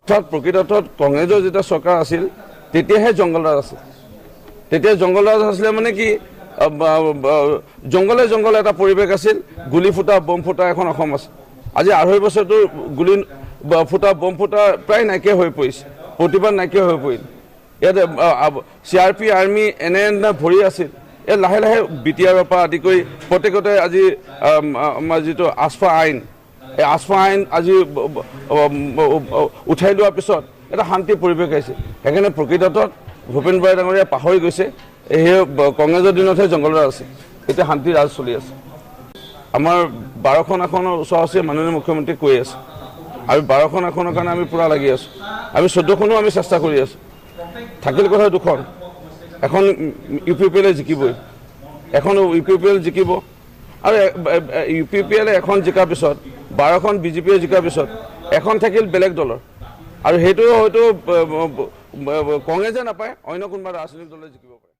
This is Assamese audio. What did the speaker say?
অৰ্থাৎ প্ৰকৃতত কংগ্ৰেছৰ যেতিয়া চৰকাৰ আছিল তেতিয়াহে জংগলৰাজ আছিল। তেতিয়া জংগলৰাজ আছিলে মানে কি জংগলে জংগলে এটা পৰিৱেশ আছিল, গুলি ফুটা বম ফুটা এখন অসম আছে। আজি 2.5 বছৰটো গুলি ফুটা বম ফুটা প্ৰায় নাইকিয়া হৈ পৰিছে, প্ৰতিবাদ নাইকিয়া হৈ পৰিল। ইয়াত CRP আৰ্মি এনে ভৰি আছিল। ইয়াত লাহে লাহে BTRৰ পৰা আদি কৰি প্ৰত্যেকতে আজি আমাৰ যিটো আচফা আইন, এই আচফা আইন আজি উঠাই লোৱাৰ পিছত এটা শান্তি পৰিৱেশ আহিছে। সেইকাৰণে প্ৰকৃতত ভূপেন বৰা ডাঙৰীয়া পাহৰি গৈছে সেই কংগ্ৰেছৰ দিনতহে জংগলৰাজ আছে, এতিয়া শান্তি ৰাজ চলি আছে। আমাৰ 12খন আসনৰ ওচৰা-ওচৰি মাননীয় মুখ্যমন্ত্ৰী কৈ আছে আৰু 12খন আসনৰ কাৰণে আমি পূৰা লাগি আছোঁ। আমি 14খনো আমি চেষ্টা কৰি আছোঁ। থাকিল কথা 2খন, এখন UPPL জিকিবই, এখন UPPL জিকিব আৰু UPPL এখন জিকাৰ পিছত 12খন BJPয়ে জিকাৰ পিছত এখন থাকিল বেলেগ দলৰ আৰু সেইটো হয়তো কংগ্ৰেছে নাপায়, অন্য কোনোবা ৰাজনৈতিক দলে জিকিব পাৰে।